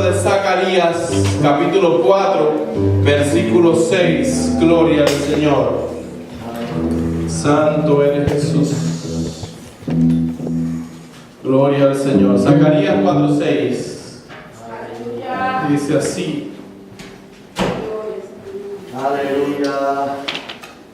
de Zacarías, capítulo 4, versículo 6. Gloria al Señor. Santo eres Jesús. Gloria al Señor. Zacarías 4:6. Dice así. Aleluya.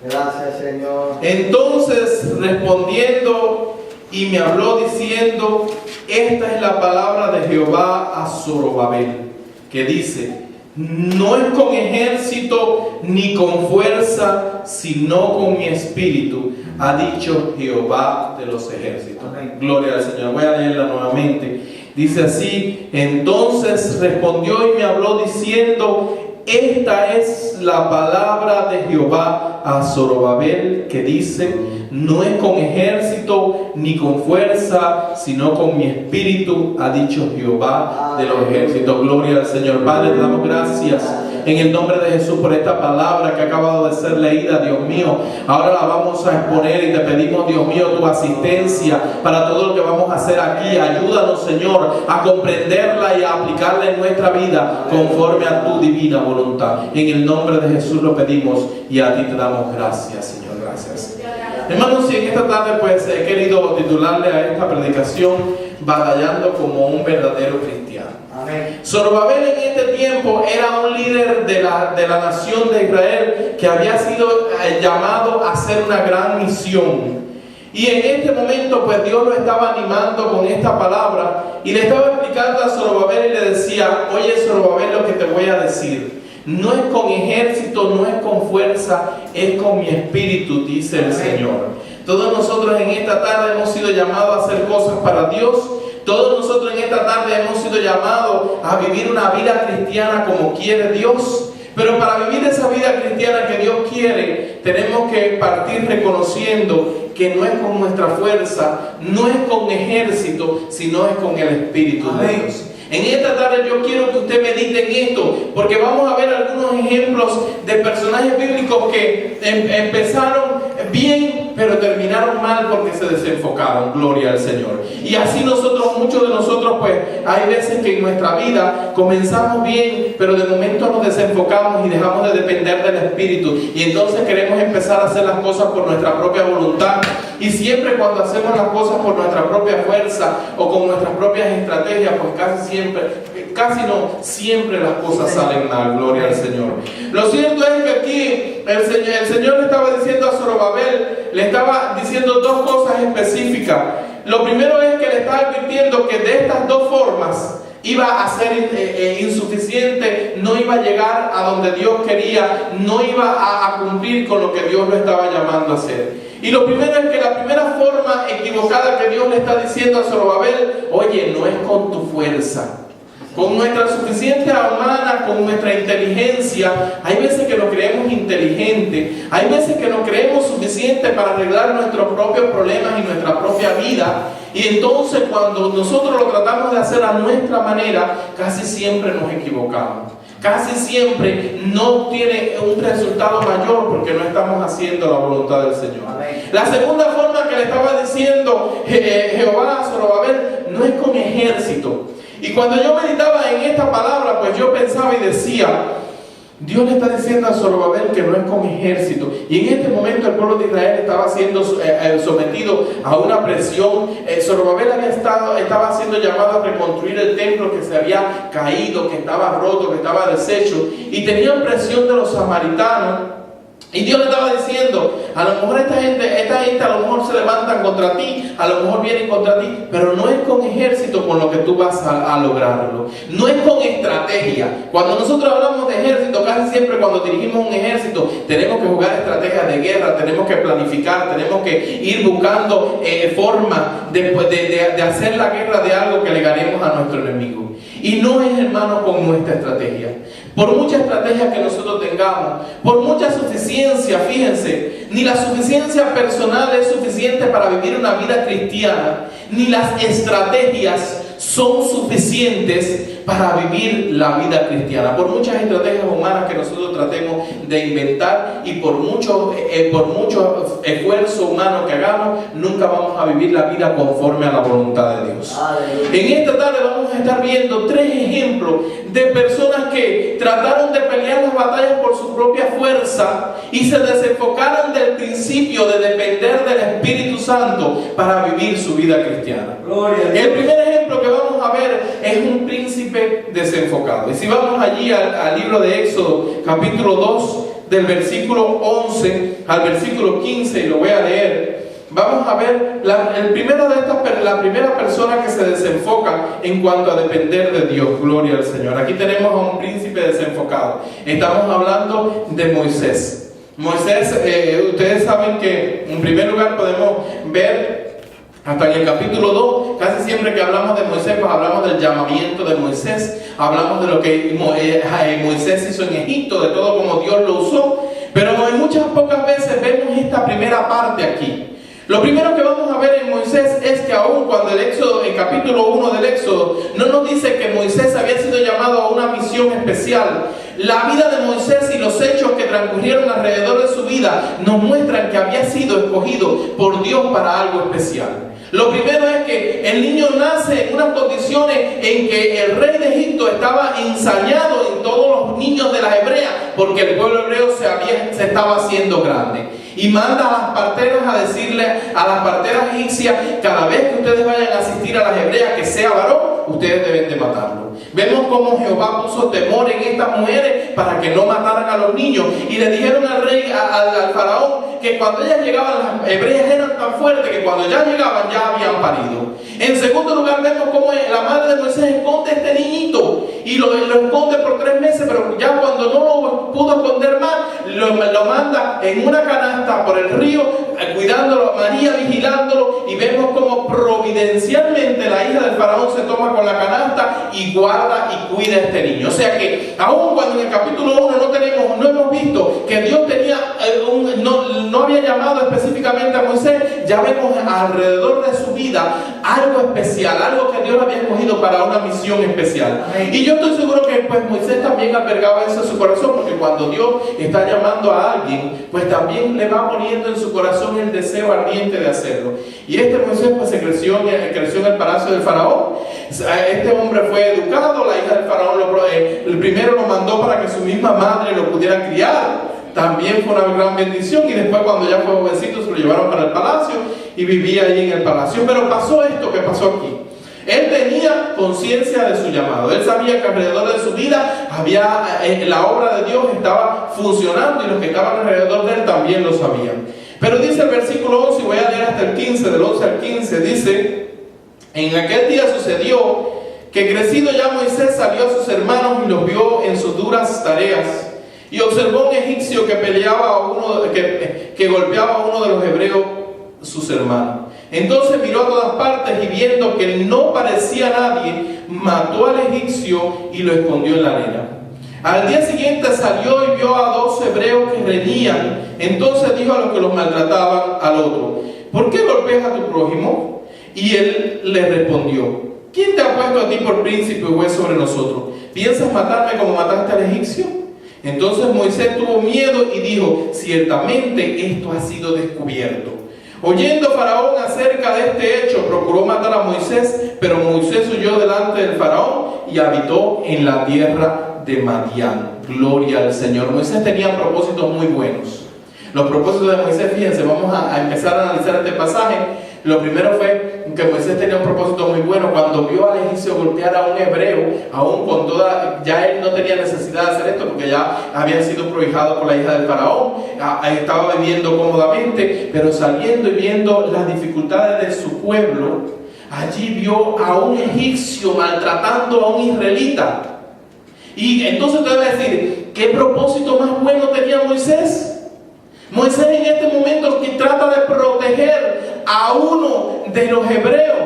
Gracias, Señor. Entonces respondiendo y me habló diciendo: esta es la palabra de Jehová a Zorobabel, que dice: no es con ejército ni con fuerza, sino con mi espíritu, ha dicho Jehová de los ejércitos. Amén. Gloria al Señor. Voy a leerla nuevamente. Dice así: entonces respondió y me habló diciendo: esta es la palabra de Jehová a Zorobabel, que dice: no es con ejército ni con fuerza, sino con mi espíritu, ha dicho Jehová de los ejércitos. Gloria al Señor. Padre, te damos gracias en el nombre de Jesús por esta palabra que ha acabado de ser leída, Dios mío. Ahora la vamos a exponer y te pedimos, Dios mío, tu asistencia para todo lo que vamos a hacer aquí. Ayúdanos, Señor, a comprenderla y a aplicarla en nuestra vida conforme a tu divina voluntad. En el nombre de Jesús lo pedimos y a ti te damos gracias, Señor. Gracias. Hermanos, y en esta tarde pues he querido titularle a esta predicación: batallando como un verdadero cristiano. Amén. Zorobabel en este tiempo era un líder de la nación de Israel que había sido llamado a hacer una gran misión. Y en este momento pues Dios lo estaba animando con esta palabra y le estaba explicando a Zorobabel y le decía: oye Zorobabel, lo que te voy a decir no es con ejército, no es con fuerza, es con mi espíritu, dice el Señor. Todos nosotros en esta tarde hemos sido llamados a hacer cosas para Dios. Todos nosotros en esta tarde hemos sido llamados a vivir una vida cristiana como quiere Dios. Pero para vivir esa vida cristiana que Dios quiere, tenemos que partir reconociendo que no es con nuestra fuerza, no es con ejército, sino es con el Espíritu de Dios. En esta tarde yo quiero que usted medite en esto, porque vamos a ver algunos ejemplos de personajes bíblicos que empezaron bien, pero terminaron mal porque se desenfocaron. Gloria al Señor. Y así muchos de nosotros, pues, hay veces que en nuestra vida comenzamos bien, pero de momento nos desenfocamos y dejamos de depender del Espíritu. Y entonces queremos empezar a hacer las cosas por nuestra propia voluntad. Y siempre cuando hacemos las cosas por nuestra propia fuerza o con nuestras propias estrategias, pues casi no siempre las cosas salen mal. Gloria al Señor. Lo cierto es que aquí el Señor le estaba diciendo a Zorobabel, le estaba diciendo dos cosas específicas. Lo primero es que le estaba advirtiendo que de estas dos formas iba a ser insuficiente, no iba a llegar a donde Dios quería, no iba a cumplir con lo que Dios lo estaba llamando a hacer. Y lo primero es que la primera forma equivocada que Dios le está diciendo a Zorobabel: oye, no es con tu fuerza, con nuestra suficiencia humana, con nuestra inteligencia. Hay veces que nos creemos inteligentes, hay veces que nos creemos suficientes para arreglar nuestros propios problemas y nuestra propia vida. Y entonces cuando nosotros lo tratamos de hacer a nuestra manera, casi siempre nos equivocamos. Casi siempre no tiene un resultado mayor porque no estamos haciendo la voluntad del Señor. Amén. La segunda forma que le estaba diciendo Jehová a Zorobabel: no es con ejército. Y cuando yo meditaba en esta palabra, pues yo pensaba y decía: Dios le está diciendo a Zorobabel que no es con ejército. Y en este momento el pueblo de Israel estaba siendo sometido a una presión. Zorobabel estaba siendo llamado a reconstruir el templo que se había caído, que estaba roto, que estaba deshecho. Y tenían presión de los samaritanos. Y Dios le estaba diciendo: a lo mejor esta gente a lo mejor se levantan contra ti, a lo mejor vienen contra ti, pero no es con ejército con lo que tú vas a lograrlo. No es con estrategia. Cuando nosotros hablamos de ejército, casi siempre cuando dirigimos un ejército, tenemos que jugar estrategias de guerra, tenemos que planificar, tenemos que ir buscando formas de hacer la guerra de algo que le ganemos a nuestro enemigo. Y no es, hermano, con nuestra estrategia. Por mucha estrategia que nosotros tengamos, por mucha suficiencia, fíjense, ni la suficiencia personal es suficiente para vivir una vida cristiana, ni las estrategias son suficientes para vivir la vida cristiana. Por muchas estrategias humanas que nosotros tratemos de inventar y por mucho esfuerzo humano que hagamos, nunca vamos a vivir la vida conforme a la voluntad de Dios. En esta tarde vamos a estar viendo 3 ejemplos de personas que trataron de pelear las batallas por su propia fuerza y se desenfocaron del principio de depender del Espíritu Santo para vivir su vida cristiana. El primer ejemplo que vamos a ver es un príncipe desenfocado. Y si vamos allí al libro de Éxodo, capítulo 2, del versículo 11 al versículo 15, y lo voy a leer, vamos a ver la primera persona que se desenfoca en cuanto a depender de Dios. Gloria al Señor. Aquí tenemos a un príncipe desenfocado. Estamos hablando de Moisés. Moisés, ustedes saben que en primer lugar podemos ver hasta en el capítulo 2, casi siempre que hablamos de Moisés, pues hablamos del llamamiento de Moisés, hablamos de lo que Moisés hizo en Egipto, de todo como Dios lo usó, pero en muchas pocas veces vemos esta primera parte aquí. Lo primero que vamos a ver en Moisés es que aún cuando el capítulo 1 del Éxodo no nos dice que Moisés había sido llamado a una misión especial, la vida de Moisés y los hechos que transcurrieron alrededor de su vida nos muestran que había sido escogido por Dios para algo especial. Lo primero es que el niño nace en unas condiciones en que el rey de Egipto estaba ensañado en todos los niños de las hebreas, porque el pueblo hebreo se estaba haciendo grande. Y manda a las parteras a decirle a las parteras egipcias: cada vez que ustedes vayan a asistir a las hebreas que sea varón, ustedes deben de matarlo. Vemos cómo Jehová puso temor en estas mujeres para que no mataran a los niños. Y le dijeron al rey, al faraón, que cuando ellas llegaban, las hebreas eran tan fuertes que cuando ya llegaban ya habían parido. En segundo lugar, vemos cómo la madre de Moisés esconde a este niñito y lo esconde por 3 meses, pero ya cuando no lo pudo esconder más, lo manda en una canasta por el río, cuidándolo, María vigilándolo, y vemos cómo providencialmente la hija del faraón se toma con la canasta y guarda y cuida a este niño. O sea que aun cuando en el capítulo 1 no hemos visto que Dios tenía no había llamado específicamente a Moisés, ya vemos alrededor de su vida algo especial, algo que Dios había escogido para una misión especial. Y yo estoy seguro que pues Moisés también albergaba eso en su corazón, porque cuando Dios está llamando a alguien, pues también le va poniendo en su corazón el deseo ardiente de hacerlo. Y este Moisés pues se creció en el palacio del faraón. Este hombre fue educado, la hija del faraón el primero lo mandó para que su misma madre lo pudiera criar. También fue una gran bendición, y después cuando ya fue jovencito se lo llevaron para el palacio y vivía allí en el palacio. Pero pasó esto que pasó aquí. Él tenía conciencia de su llamado. Él sabía que alrededor de su vida la obra de Dios estaba funcionando, y los que estaban alrededor de él también lo sabían. Pero dice el versículo 11, y voy a leer hasta el 15, del 11 al 15, dice: en aquel día sucedió que crecido ya Moisés salió a sus hermanos y los vio en sus duras tareas. Y observó un egipcio que que golpeaba a uno de los hebreos, sus hermanos. Entonces miró a todas partes, y viendo que no parecía nadie, mató al egipcio y lo escondió en la arena. Al día siguiente salió y vio a 2 hebreos que reñían. Entonces dijo a los que los maltrataban al otro: ¿por qué golpeas a tu prójimo? Y él le respondió: ¿quién te ha puesto a ti por príncipe o juez sobre nosotros? ¿Piensas matarme como mataste al egipcio? Entonces Moisés tuvo miedo y dijo: ciertamente esto ha sido descubierto. Oyendo Faraón acerca de este hecho, procuró matar a Moisés, pero Moisés huyó delante del Faraón y habitó en la tierra de Madián. Gloria al Señor. Moisés tenía propósitos muy buenos. Los propósitos de Moisés, fíjense, vamos a empezar a analizar este pasaje. Lo primero fue que Moisés tenía un propósito muy bueno. Cuando vio al egipcio golpear a un hebreo, aún con ya él no tenía necesidad de hacer esto, porque ya había sido prohijado por la hija del faraón, estaba viviendo cómodamente, pero saliendo y viendo las dificultades de su pueblo, allí vio a un egipcio maltratando a un israelita. Y entonces te voy a decir, ¿qué propósito más bueno tenía Moisés? Moisés en este momento que trata de proteger a uno de los hebreos.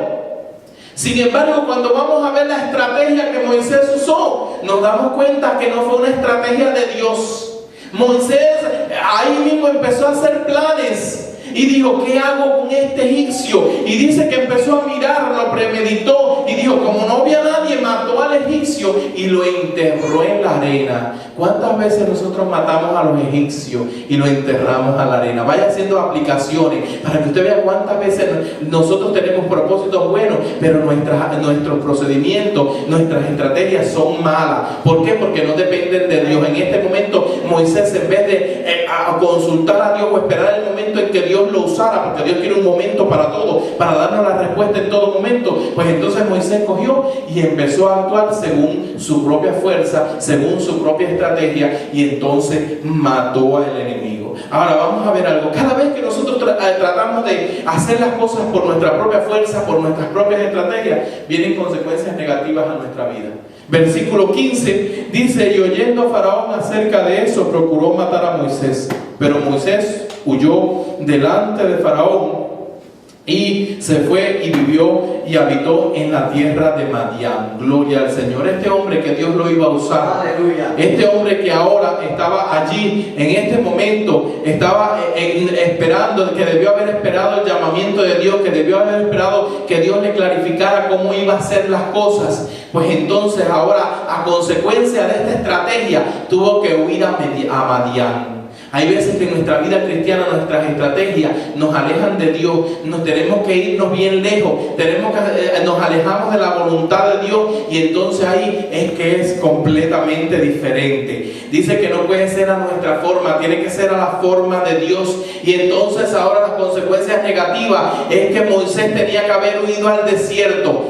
Sin embargo, cuando vamos a ver la estrategia que Moisés usó, nos damos cuenta que no fue una estrategia de Dios. Moisés ahí mismo empezó a hacer planes y dijo: ¿qué hago con este egipcio? Y dice que empezó a mirar, lo premeditó y dijo, como no había nadie, mató al egipcio y lo enterró en la arena. ¿Cuántas veces nosotros matamos a los egipcios y los enterramos a la arena? Vaya haciendo aplicaciones para que usted vea cuántas veces nosotros tenemos propósitos buenos, pero nuestros procedimientos, nuestras estrategias son malas. ¿Por qué? Porque no dependen de Dios. En este momento Moisés, en vez de consultar a Dios o esperar el momento en que Dios lo usara, porque Dios tiene un momento para todo, para darnos la respuesta en todo momento, pues entonces Moisés cogió y empezó a actuar según su propia fuerza, según su propia estrategia, y entonces mató al enemigo. Ahora vamos a ver algo. Cada vez que nosotros tratamos de hacer las cosas por nuestra propia fuerza, por nuestras propias estrategias, vienen consecuencias negativas a nuestra vida. Versículo 15 dice: y oyendo Faraón acerca de eso, procuró matar a Moisés. Pero Moisés huyó delante de Faraón y se fue y vivió y habitó en la tierra de Madián. Gloria al Señor. Este hombre que Dios lo iba a usar, aleluya. Este hombre que ahora estaba allí, en este momento, estaba esperando, que debió haber esperado el llamamiento de Dios, que debió haber esperado que Dios le clarificara cómo iba a hacer las cosas. Pues entonces ahora, a consecuencia de esta estrategia, tuvo que huir a Madián. Hay veces que en nuestra vida cristiana nuestras estrategias nos alejan de Dios. Tenemos que irnos bien lejos. Nos alejamos de la voluntad de Dios, y entonces ahí es que es completamente diferente. Dice que no puede ser a nuestra forma, tiene que ser a la forma de Dios. Y entonces ahora las consecuencias negativas es que Moisés tenía que haber huido al desierto.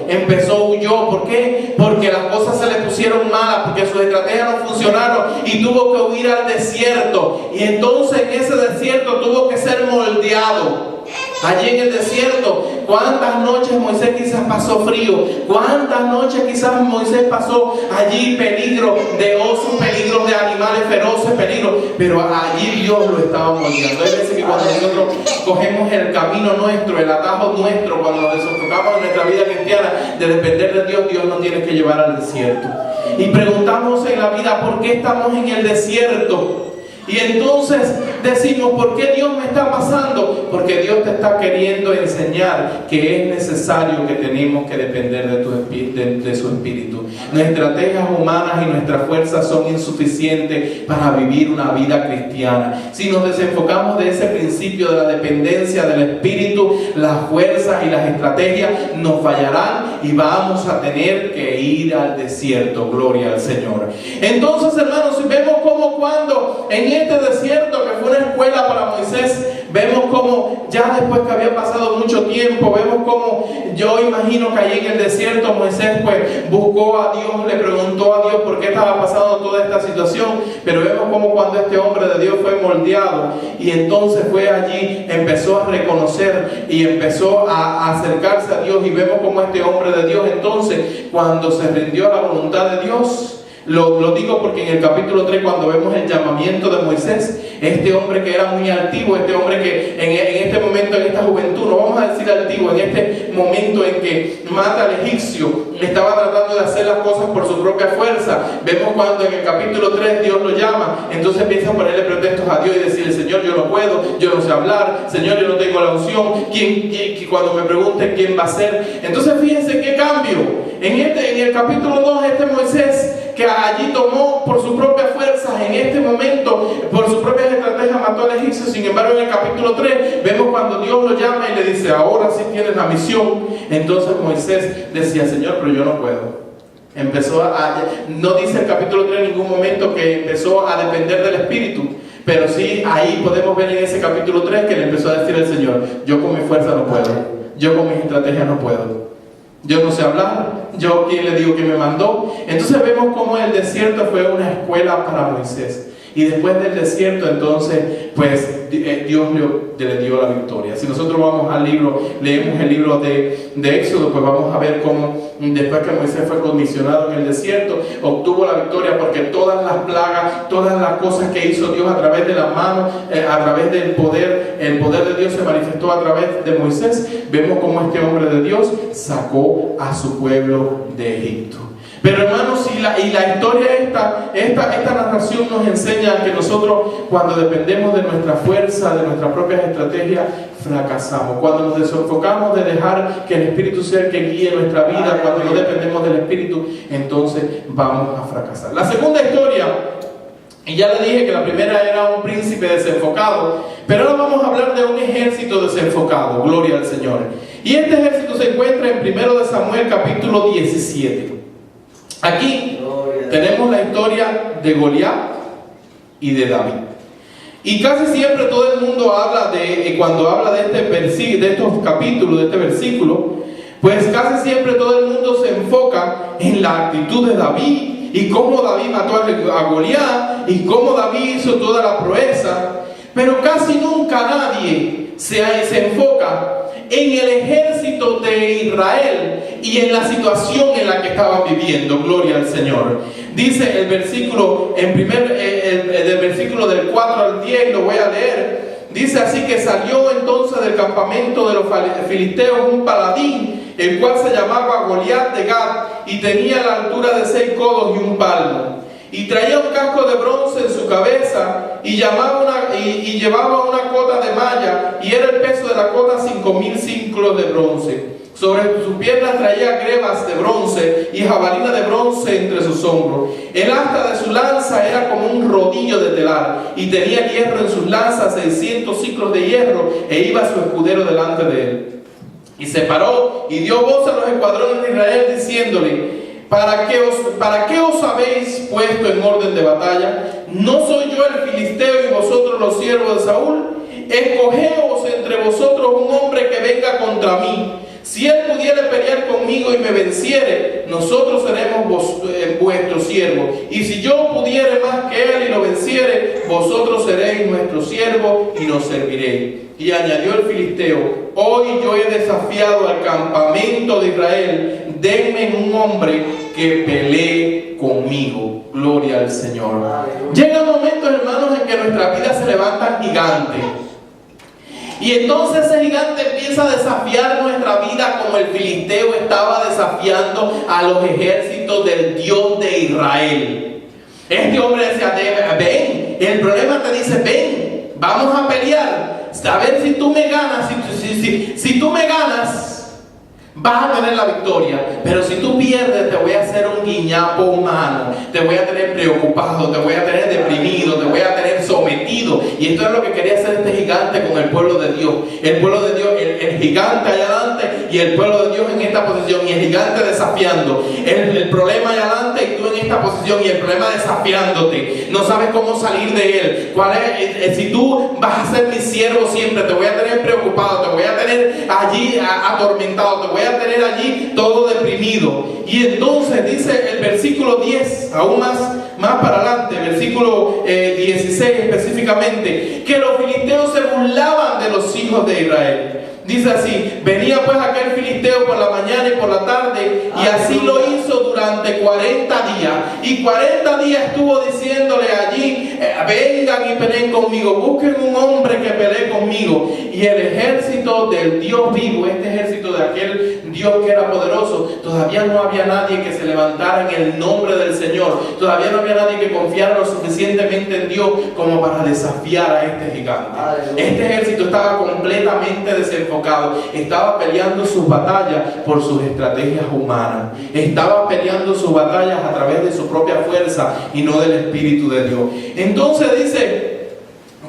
Huyó. ¿Por qué? Porque las cosas se le pusieron malas, porque sus estrategias no funcionaron y tuvo que huir al desierto. Y entonces en ese desierto tuvo que ser moldeado. Allí en el desierto, ¿cuántas noches Moisés quizás pasó frío? ¿Cuántas noches quizás Moisés pasó allí peligro de osos, peligro de animales feroces, peligro? Pero allí Dios lo estaba moldeando. Hay veces que cuando nosotros cogemos el camino nuestro, el atajo nuestro, cuando nos desenfocamos en nuestra vida cristiana de depender de Dios, Dios nos tiene que llevar al desierto. Y preguntamos en la vida, ¿por qué estamos en el desierto? Y entonces decimos, ¿por qué Dios me está pasando? Porque Dios te está queriendo enseñar que es necesario que tenemos que depender de su Espíritu. Nuestras estrategias humanas y nuestras fuerzas son insuficientes para vivir una vida cristiana. Si nos desenfocamos de ese principio de la dependencia del Espíritu, las fuerzas y las estrategias nos fallarán y vamos a tener que ir al desierto. Gloria al Señor. Entonces, hermanos, vemos cómo cuando en este desierto, que fue una escuela para Moisés, vemos como ya después que había pasado mucho tiempo, vemos como, yo imagino que allí en el desierto Moisés pues buscó a Dios, le preguntó a Dios por qué estaba pasando toda esta situación. Pero vemos como cuando este hombre de Dios fue moldeado y entonces fue allí, empezó a reconocer y empezó a acercarse a Dios, y vemos como este hombre de Dios entonces, cuando se rindió a la voluntad de Dios, lo digo porque en el capítulo 3, cuando vemos el llamamiento de Moisés, este hombre que era muy altivo, este hombre que en este momento, en esta juventud, no vamos a decir altivo, en este momento en que mata al egipcio, estaba tratando de hacer las cosas por su propia fuerza. Vemos cuando en el capítulo 3 Dios lo llama, entonces empieza a ponerle pretextos a Dios y decirle: Señor, yo no puedo, yo no sé hablar, Señor, yo no tengo la unción, cuando me pregunten quién va a ser. Entonces fíjense qué cambio. En el capítulo 2, este Moisés, que allí tomó por su propia fuerza, en este momento, por su propia estrategia, mató al egipcio. Sin embargo, en el capítulo 3, vemos cuando Dios lo llama y le dice: ahora sí tienes la misión. Entonces Moisés decía: Señor, pero yo no puedo. No dice el capítulo 3 en ningún momento que empezó a depender del Espíritu, pero sí ahí podemos ver en ese capítulo 3 que le empezó a decir al Señor: yo con mi fuerza no puedo, yo con mis estrategias no puedo, yo no sé hablar, yo quién le digo que me mandó. Entonces vemos cómo el desierto fue una escuela para Moisés. Y después del desierto, entonces, pues Dios le dio la victoria. Si nosotros vamos al libro, leemos el libro de Éxodo, pues vamos a ver cómo después que Moisés fue comisionado en el desierto, obtuvo la victoria, porque todas las plagas, todas las cosas que hizo Dios a través de las manos, a través del poder, el poder de Dios se manifestó a través de Moisés. Vemos cómo este hombre de Dios sacó a su pueblo de Egipto. Pero hermanos, y la historia es esta narración nos enseña que nosotros, cuando dependemos de nuestra fuerza, de nuestras propias estrategias, fracasamos. Cuando nos desenfocamos de dejar que el Espíritu sea el que guíe nuestra vida, cuando no dependemos del Espíritu, entonces vamos a fracasar. La segunda historia, y ya le dije que la primera era un príncipe desenfocado, pero ahora vamos a hablar de un ejército desenfocado. Gloria al Señor. Y este ejército se encuentra en 1 Samuel capítulo 17. Aquí tenemos la historia de Goliat y de David. Y casi siempre todo el mundo habla cuando habla de estos capítulos, de este versículo, pues casi siempre todo el mundo se enfoca en la actitud de David y cómo David mató a Goliat y cómo David hizo toda la proeza, pero casi nunca nadie se enfoca en el ejército de Israel y en la situación en la que estaban viviendo. Gloria al Señor. Dice el versículo, del versículo del 4 al 10, lo voy a leer. Dice así: que salió entonces del campamento de los filisteos un paladín, el cual se llamaba Goliat de Gat, y tenía la altura de 6 codos y un palmo, y traía un casco de bronce en su cabeza, y llevaba una cota de malla, y era el peso de la cota 5,000 ciclos de bronce. Sobre sus piernas traía grebas de bronce y jabalina de bronce entre sus hombros. El asta de su lanza era como un rodillo de telar, y tenía hierro en sus lanzas, 600 ciclos de hierro, e iba su escudero delante de él. Y se paró y dio voz a los escuadrones de Israel, diciéndole: ¿Para qué os habéis puesto en orden de batalla? ¿No soy yo el filisteo y vosotros los siervos de Saúl? Escogeos entre vosotros un hombre que venga contra mí. Si él pudiere pelear conmigo y me venciere, nosotros seremos vuestros siervos. Y si yo pudiere más que él y lo venciere, vosotros seréis nuestros siervos y nos serviréis. Y añadió el filisteo: hoy yo he desafiado al campamento de Israel, denme un hombre que pelee conmigo. Gloria al Señor. Llegan momentos, hermanos, en que nuestra vida se levantan gigantes. Y entonces ese gigante empieza a desafiar nuestra vida, como el filisteo estaba desafiando a los ejércitos del Dios de Israel. Este hombre decía: ven, el problema te dice: ven, vamos a pelear, a ver si tú me ganas. Si tú me ganas, vas a tener la victoria, pero si tú pierdes, te voy a hacer un guiñapo humano, te voy a tener preocupado, te voy a tener deprimido, te voy a tener sometido. Y esto es lo que quería hacer este gigante con el pueblo de Dios. El pueblo de Dios, el gigante allá adelante y el pueblo de Dios en esta posición, y el gigante desafiando, el problema allá adelante y tú en esta posición, y el problema desafiándote. No sabes cómo salir de él. Si tú vas a ser mi siervo siempre, te voy a tener preocupado, te voy a tener allí atormentado, te voy a tener allí todo deprimido. Y entonces dice el versículo 10, aún más para adelante, versículo 16 específicamente, que los filisteos se burlaban de los hijos de Israel. Dice así: venía pues aquel filisteo por la mañana y por la tarde, y así lo hizo durante 40 días. Y 40 días estuvo diciéndole allí: vengan y peleen conmigo, busquen un hombre que pelee conmigo. Y el ejército del Dios vivo, este ejército de aquel Dios que era poderoso, todavía no había nadie que se levantara en el nombre del Señor. Todavía no había nadie que confiara lo suficientemente en Dios como para desafiar a este gigante. Este ejército estaba completamente desenfocado. Estaba peleando sus batallas por sus estrategias humanas. Estaba peleando sus batallas a través de su propia fuerza y no del Espíritu de Dios. Entonces dice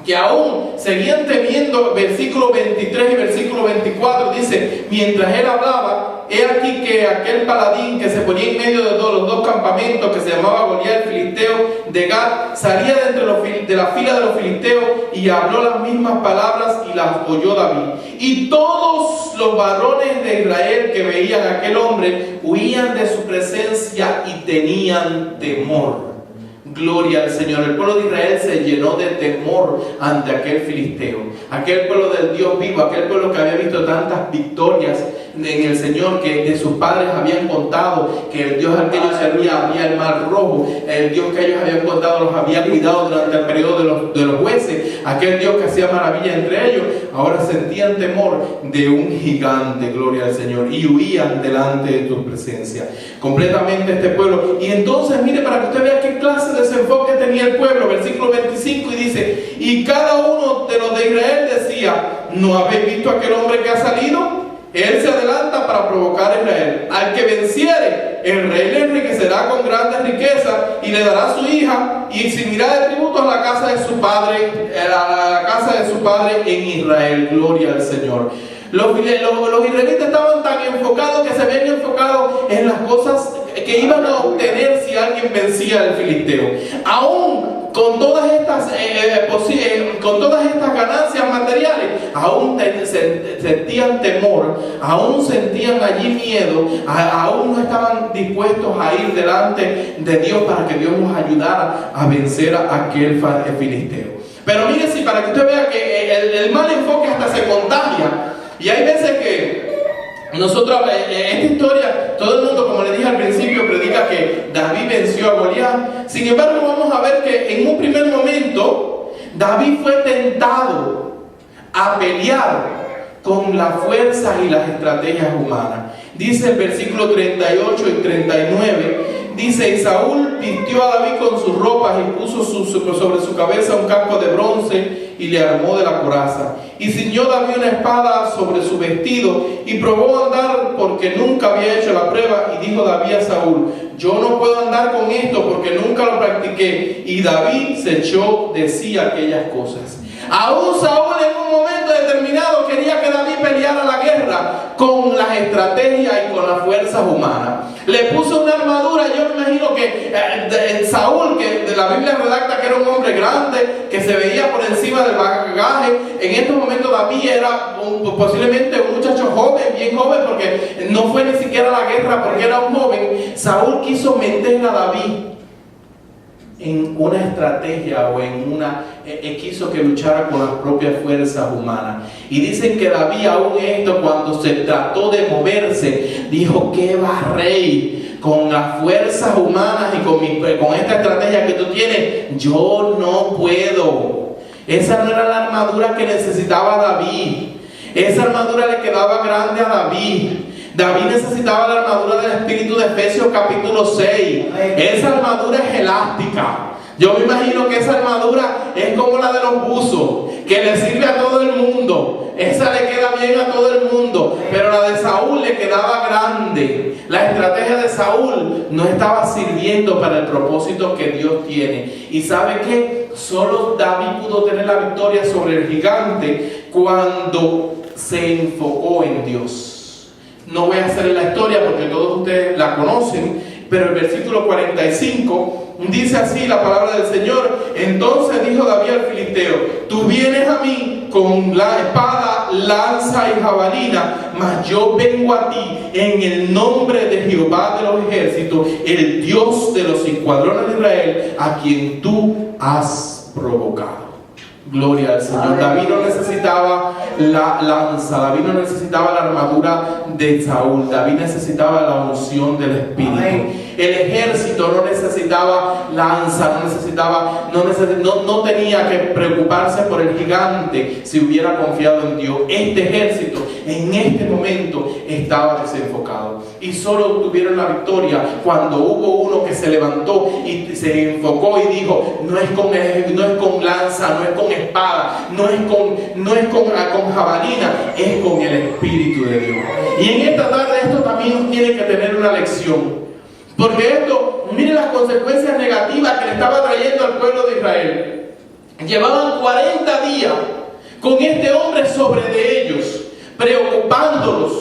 que aún seguían temiendo. Versículo 23 y versículo 24 dice: mientras él hablaba, he aquí que aquel paladín que se ponía en medio de los dos campamentos, que se llamaba Goliat el filisteo de Gat, salía de la fila de los filisteos y habló las mismas palabras, y las oyó David. Y todos los varones de Israel que veían a aquel hombre huían de su presencia y tenían temor. Gloria al Señor. El pueblo de Israel se llenó de temor ante aquel filisteo, aquel pueblo del Dios vivo, aquel pueblo que había visto tantas victorias en el Señor, que de sus padres habían contado, que el Dios al que ellos servían había el mar rojo, el Dios que ellos habían contado los había cuidado durante el periodo de los jueces, aquel Dios que hacía maravilla entre ellos. Ahora sentían temor de un gigante, gloria al Señor, y huían delante de tu presencia completamente este pueblo. Y entonces mire, para que usted vea qué clase venía el pueblo, versículo 25, y dice: y cada uno de los de Israel decía: ¿no habéis visto a aquel hombre que ha salido? Él se adelanta para provocar a Israel. Al que venciere, el rey le enriquecerá con grandes riquezas y le dará su hija, y exigirá de tributos a la casa de su padre, en Israel. Gloria al Señor. Los israelitas estaban tan enfocados que se habían enfocado en las cosas que iban a obtener si alguien vencía al filisteo. Aún con todas estas ganancias materiales, aún sentían temor, aún sentían allí miedo, aún no estaban dispuestos a ir delante de Dios para que Dios nos ayudara a vencer a aquel filisteo. Pero mire, si para que usted vea que el mal enfoque hasta se contagia. Y hay veces que nosotros, esta historia, todo el mundo, como le dije al principio, predica que David venció a Goliat. Sin embargo, vamos a ver que en un primer momento David fue tentado a pelear con las fuerzas y las estrategias humanas. Dice el versículo 38 y 39, dice: y Saúl vistió a David con sus ropas y puso sobre su cabeza un casco de bronce y le armó de la coraza. Y ciñó David una espada sobre su vestido y probó andar, porque nunca había hecho la prueba. Y dijo David a Saúl: yo no puedo andar con esto porque nunca lo practiqué. Y David se echó de sí aquellas cosas. Aún Saúl en un momento determinado quería que David peleara la guerra con las estrategias y con las fuerzas humanas. Le puso una armadura. Yo me imagino que Saúl, que de la Biblia redacta que era un hombre grande, que se veía por encima del bagaje. En estos momentos David era posiblemente un muchacho joven, bien joven, porque no fue ni siquiera a la guerra porque era un joven. Saúl quiso meter a David en una estrategia o en quiso que luchara con las propias fuerzas humanas. Y dicen que David, aún esto, cuando se trató de moverse, dijo: ¿qué va, rey? Con las fuerzas humanas y con esta estrategia que tú tienes, yo no puedo. Esa no era la armadura que necesitaba David. Esa armadura le quedaba grande a David. David necesitaba la armadura del Espíritu de Efesios capítulo 6. Esa armadura es elástica. Yo me imagino que esa armadura es como la de los buzos, que le sirve a todo el mundo. Esa le queda bien a todo el mundo. Pero la de Saúl le quedaba grande. La estrategia de Saúl no estaba sirviendo para el propósito que Dios tiene. ¿Y sabe qué? Solo David pudo tener la victoria sobre el gigante cuando se enfocó en Dios. No voy a hacer la historia porque todos ustedes la conocen, pero el versículo 45 dice así la palabra del Señor: entonces dijo David al filisteo: tú vienes a mí con la espada, lanza y jabalina, mas yo vengo a ti en el nombre de Jehová de los ejércitos, el Dios de los escuadrones de Israel, a quien tú has provocado. Gloria al Señor. David no necesitaba la lanza, David no necesitaba la armadura de Saúl, David necesitaba la unción del Espíritu. El ejército no necesitaba lanza, no tenía que preocuparse por el gigante si hubiera confiado en Dios. Este ejército en este momento estaba desenfocado y solo tuvieron la victoria cuando hubo uno que se levantó y se enfocó y dijo: no es con lanza, no es con espada, no es con jabalina, es con el Espíritu de Dios. Y en esta tarde esto también nos tiene que tener una lección, porque esto, miren las consecuencias negativas que le estaba trayendo al pueblo de Israel. Llevaban 40 días con este hombre sobre de ellos, preocupándolos,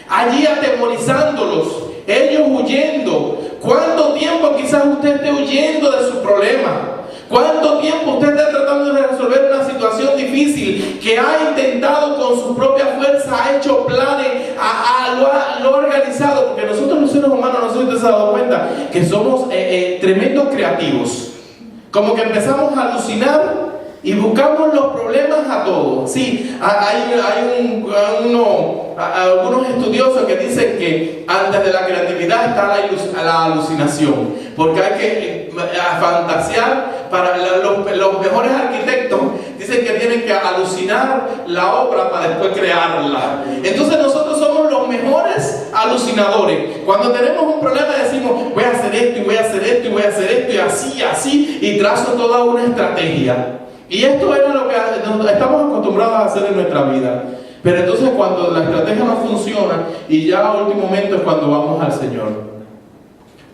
allí atemorizándolos, ellos huyendo. ¿Cuánto tiempo quizás usted esté huyendo de su problema? ¿Cuánto tiempo usted está tratando de resolver una situación difícil que ha intentado con su propia fuerza, ha hecho planes, lo ha organizado? Porque nosotros los seres humanos, no sé si usted se ha dado cuenta, que somos tremendos creativos. Como que empezamos a alucinar y buscamos los problemas a todos. Sí, hay algunos estudiosos que dicen que antes de la creatividad está la alucinación, porque hay que fantasear. Para los mejores arquitectos dicen que tienen que alucinar la obra para después crearla. Entonces nosotros somos los mejores alucinadores. Cuando tenemos un problema decimos: voy a hacer esto y voy a hacer esto y voy a hacer esto y así, y trazo toda una estrategia. Y esto era lo que estamos acostumbrados a hacer en nuestra vida. Pero entonces cuando la estrategia no funciona y ya a último momento es cuando vamos al Señor.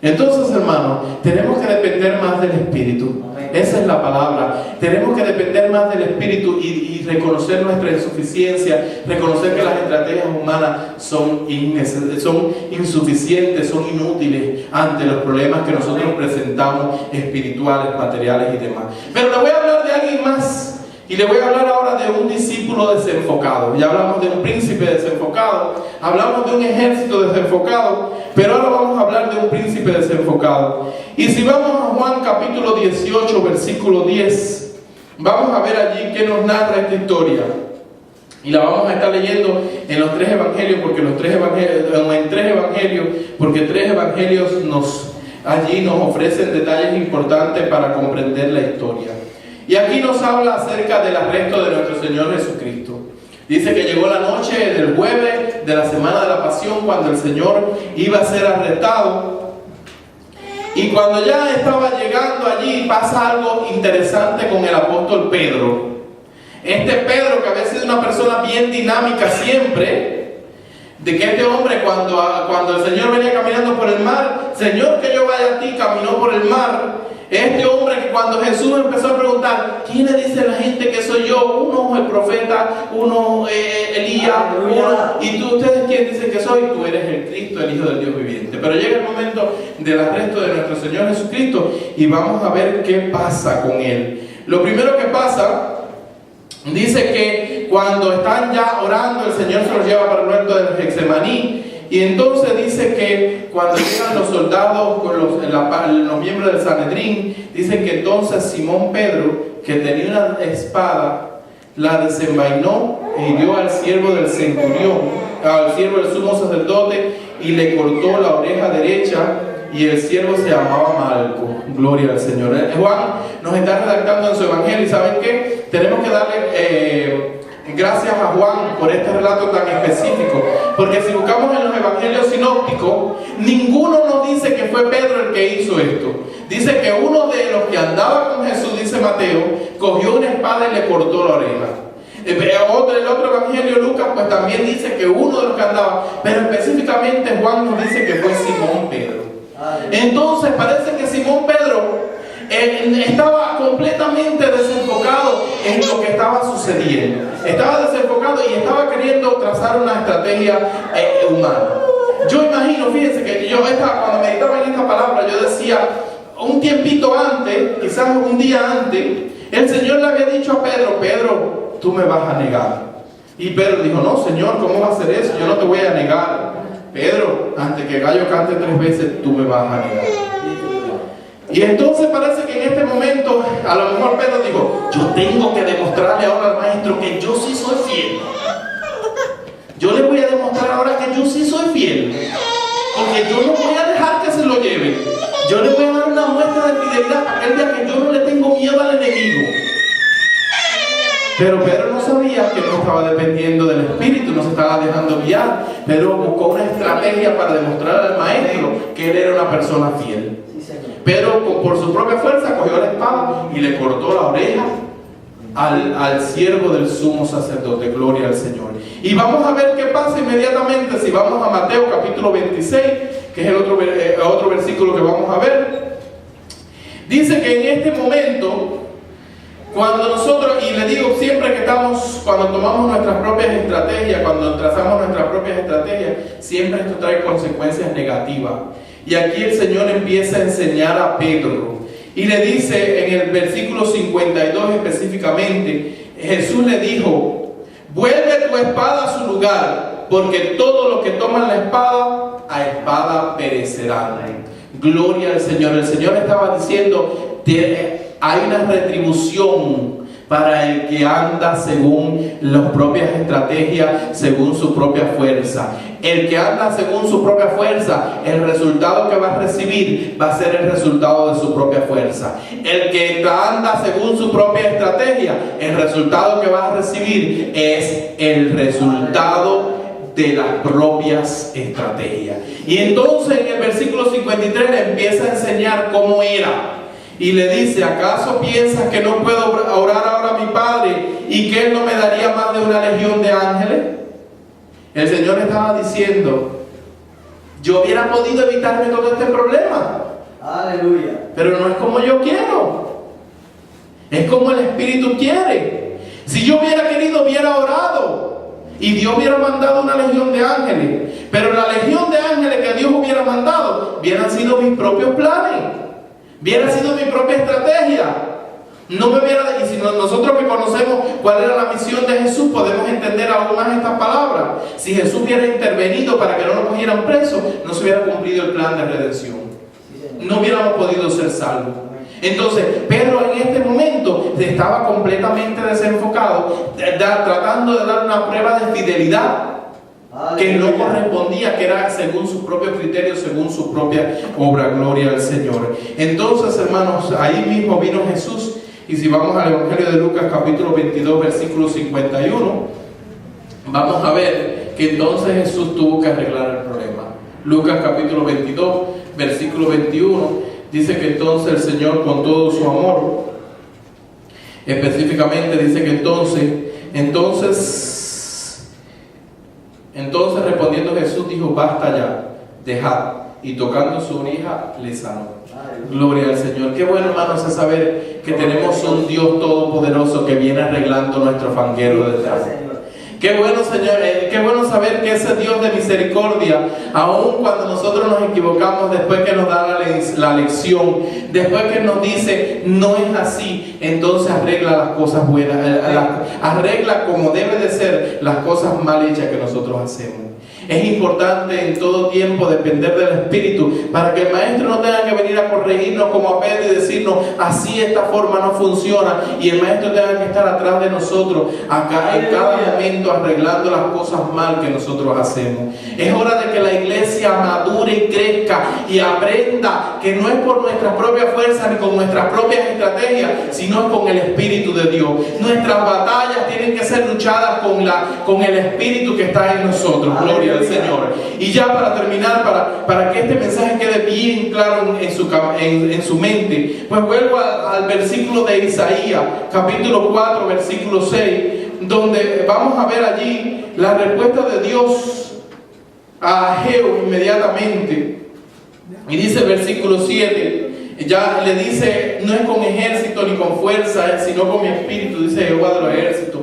Entonces, hermanos, tenemos que depender más del Espíritu. Esa es la palabra. Tenemos que depender más del Espíritu y reconocer nuestra insuficiencia, reconocer que las estrategias humanas son insuficientes, son inútiles ante los problemas que nosotros presentamos, espirituales, materiales y demás. Pero le voy a hablar de alguien más. Y le voy a hablar ahora de un discípulo desenfocado. Ya hablamos de un príncipe desenfocado, hablamos de un ejército desenfocado, pero ahora vamos a hablar de un príncipe desenfocado. Y si vamos a Juan capítulo 18, versículo 10, vamos a ver allí que nos narra esta historia. Y la vamos a estar leyendo en los tres evangelios, porque tres evangelios allí nos ofrecen detalles importantes para comprender la historia. Y aquí nos habla acerca del arresto de nuestro Señor Jesucristo. Dice que llegó la noche del jueves de la semana de la pasión, cuando el Señor iba a ser arrestado. Y cuando ya estaba llegando allí, pasa algo interesante con el apóstol Pedro. Este Pedro, que había sido una persona bien dinámica siempre, de que este hombre cuando el Señor venía caminando por el mar, Señor, que yo vaya a ti, caminó por el mar. Este hombre que cuando Jesús empezó a preguntar, ¿quién le dice la gente que soy yo? Uno el profeta, uno Elías, y ustedes quién dicen que soy? Tú eres el Cristo, el Hijo del Dios viviente. Pero llega el momento del arresto de nuestro Señor Jesucristo y vamos a ver qué pasa con él. Lo primero que pasa, dice que cuando están ya orando, el Señor se los lleva para el huerto del Getsemaní. Y entonces dice que cuando llegan los soldados con los miembros del Sanedrín, dice que entonces Simón Pedro, que tenía una espada, la desenvainó e hirió al siervo del centurión, al siervo del sumo sacerdote, y le cortó la oreja derecha, y el siervo se llamaba Malco. Gloria al Señor. Juan nos está redactando en su evangelio, y ¿saben qué? Tenemos que darle gracias a Juan por este relato tan específico, porque si buscamos en los evangelios sinópticos, ninguno nos dice que fue Pedro el que hizo esto. Dice que uno de los que andaba con Jesús, dice Mateo, cogió una espada y le cortó la oreja. El otro evangelio, Lucas, pues también dice que uno de los que andaba, pero específicamente Juan nos dice que fue Simón Pedro. Entonces parece que Simón Pedro estaba completamente desenfocado en lo que estaba sucediendo. Estaba desenfocado y estaba queriendo trazar una estrategia humana. Yo imagino, fíjense que cuando meditaba en esta palabra, yo decía, un tiempito antes, quizás un día antes, el Señor le había dicho a Pedro, Pedro, tú me vas a negar. Y Pedro dijo, no, Señor, ¿cómo va a ser eso? Yo no te voy a negar. Pedro, antes que gallo cante 3 veces, tú me vas a negar. Y entonces parece que en este momento, a lo mejor Pedro dijo, yo tengo que demostrarle ahora al maestro que yo sí soy fiel. Yo le voy a demostrar ahora que yo sí soy fiel. Porque yo no voy a dejar que se lo lleve. Yo le voy a dar una muestra de fidelidad para que él vea que yo no le tengo miedo al enemigo. Pero Pedro no sabía que no estaba dependiendo del Espíritu, no se estaba dejando guiar. Pedro buscó una estrategia para demostrar al maestro que él era una persona fiel. Pedro, por su propia fuerza, cogió la espada y le cortó la oreja al siervo del sumo sacerdote. Gloria al Señor. Y vamos a ver qué pasa inmediatamente si vamos a Mateo capítulo 26, que es el otro versículo que vamos a ver. Dice que en este momento, cuando nosotros, y le digo siempre que cuando tomamos nuestras propias estrategias, cuando trazamos nuestras propias estrategias, siempre esto trae consecuencias negativas. Y aquí el Señor empieza a enseñar a Pedro. Y le dice en el versículo 52 específicamente, Jesús le dijo, vuelve tu espada a su lugar, porque todos los que toman la espada, a espada perecerán. Gloria al Señor. El Señor estaba diciendo, hay una retribución para el que anda según las propias estrategias, según su propia fuerza. El que anda según su propia fuerza, el resultado que va a recibir va a ser el resultado de su propia fuerza. El que anda según su propia estrategia, el resultado que va a recibir es el resultado de las propias estrategias. Y entonces en el versículo 53 le empieza a enseñar cómo era. y le dice: ¿acaso piensas que no puedo orar ahora a mi Padre y que Él no me daría más de una legión de ángeles? El Señor estaba diciendo: yo hubiera podido evitarme todo este problema. Aleluya. Pero no es como yo quiero, es como el Espíritu quiere. Si yo hubiera querido, hubiera orado y Dios hubiera mandado una legión de ángeles, pero la legión de ángeles que Dios hubiera mandado hubieran sido mis propios planes, hubiera sido mi propia estrategia. No me hubiera, y si nosotros que conocemos cuál era la misión de Jesús, podemos entender aún más estas palabras. Si Jesús hubiera intervenido para que no nos cogieran presos, no se hubiera cumplido el plan de redención, no hubiéramos podido ser salvos. Entonces Pedro en este momento estaba completamente desenfocado, tratando de dar una prueba de fidelidad que no correspondía, que era según su propio criterio, según su propia obra. Gloria al Señor. Entonces, hermanos, ahí mismo vino Jesús. Y si vamos al Evangelio de Lucas capítulo 22 versículo 51, vamos a ver que entonces Jesús tuvo que arreglar el problema. Lucas capítulo 22 versículo 21 dice que entonces el Señor, con todo su amor, específicamente dice que entonces respondiendo Jesús dijo: basta ya, dejad. Y tocando su oreja le sanó. Gloria al Señor. Qué bueno, hermanos, es saber que tenemos un Dios todopoderoso que viene arreglando nuestro fanguero detrás. Qué bueno, Señor, qué bueno saber que ese Dios de misericordia, aun cuando nosotros nos equivocamos, después que nos da la lección, después que nos dice no es así, entonces arregla las cosas buenas, arregla como debe de ser las cosas mal hechas que nosotros hacemos. Es importante en todo tiempo depender del Espíritu para que el Maestro no tenga que venir a corregirnos como a Pedro y decirnos: así esta forma no funciona, y el Maestro tenga que estar atrás de nosotros acá en cada momento arreglando las cosas mal que nosotros hacemos. Es hora de que la iglesia madure y crezca y aprenda que no es por nuestras propias fuerzas ni con nuestras propias estrategias, sino con el Espíritu de Dios. Nuestras batallas tienen que ser luchadas con el Espíritu que está en nosotros. Gloria al Señor. Y ya para terminar, para que este mensaje quede bien claro en su mente, pues vuelvo al versículo de Isaías capítulo 4 versículo 6, donde vamos a ver allí la respuesta de Dios a Ageo inmediatamente. Y dice el versículo 7, ya le dice: no es con ejército ni con fuerza, sino con mi espíritu, dice Jehová de los ejércitos.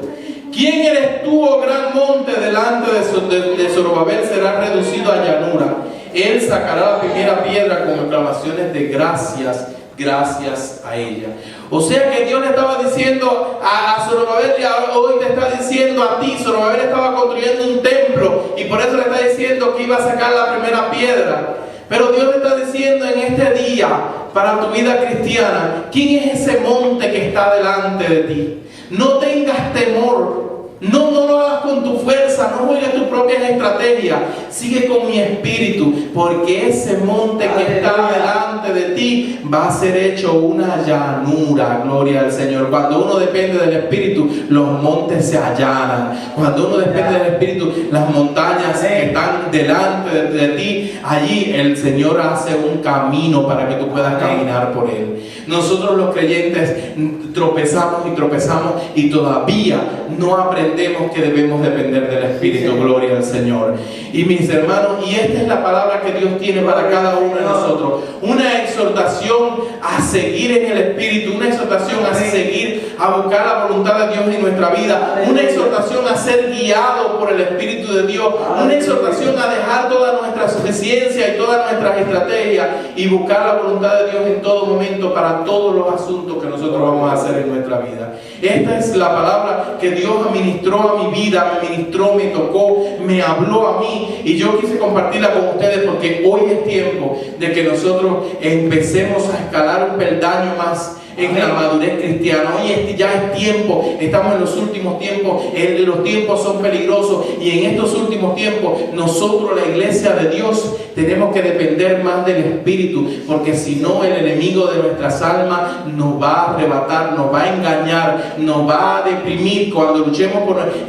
¿Quién eres tú, oh gran monte? Delante de Zorobabel será reducido a llanura. Él sacará la primera piedra con aclamaciones de gracias a ella. O sea que Dios le estaba diciendo a Zorobabel, y hoy te está diciendo a ti. Zorobabel estaba construyendo un templo y por eso le está diciendo que iba a sacar la primera piedra. Pero Dios le está diciendo en este día, para tu vida cristiana, ¿quién es ese monte que está delante de ti? No tengas temor. No lo hagas con tu fuerza, no juegues tus propias estrategias. Sigue con mi espíritu, porque ese monte que está delante de ti va a ser hecho una llanura. Gloria al Señor. Cuando uno depende del Espíritu, los montes se allanan. Cuando uno depende del Espíritu, las montañas que están delante de ti, allí el Señor hace un camino para que tú puedas caminar por él. Nosotros los creyentes tropezamos y todavía no aprendemos que debemos depender del Espíritu. Gloria al Señor. Y mis hermanos, y esta es la palabra que Dios tiene para cada uno de nosotros: una exhortación a seguir en el Espíritu, una exhortación a seguir, a buscar la voluntad de Dios en nuestra vida, una exhortación a ser guiado por el Espíritu de Dios, una exhortación a dejar toda nuestra suficiencia y todas nuestras estrategias y buscar la voluntad de Dios en todo momento para todos los asuntos que nosotros vamos a hacer en nuestra vida. Esta es la palabra que Dios ministró a mi vida, me ministró, me tocó, me habló a mí, y yo quise compartirla con ustedes porque hoy es tiempo de que nosotros empecemos a escalar un peldaño más en la madurez cristiana. Hoy ya es tiempo, estamos en los últimos tiempos, los tiempos son peligrosos y en estos últimos tiempos nosotros, la iglesia de Dios, tenemos que depender más del Espíritu, porque si no el enemigo de nuestras almas nos va a arrebatar, nos va a engañar, nos va a deprimir cuando luchemos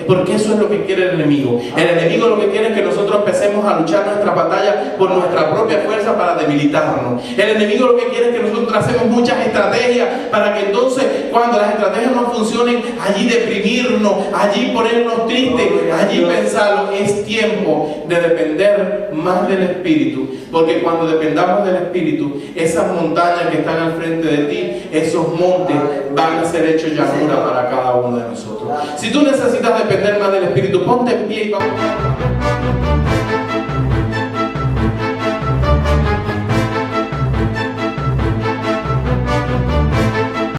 porque eso es lo que quiere el enemigo. El enemigo lo que quiere es que nosotros empecemos a luchar nuestra batalla por nuestra propia fuerza para debilitarnos. El enemigo lo que quiere es que nosotros hacemos muchas estrategias para que entonces cuando las estrategias no funcionen, allí deprimirnos, allí ponernos tristes, allí pensarlo. Es tiempo de depender más del Espíritu, porque cuando dependamos del Espíritu, esas montañas que están al frente de ti, esos montes van a ser hechos llanura para cada uno de nosotros. Si tú necesitas depender más del Espíritu, ponte en pie y vamos.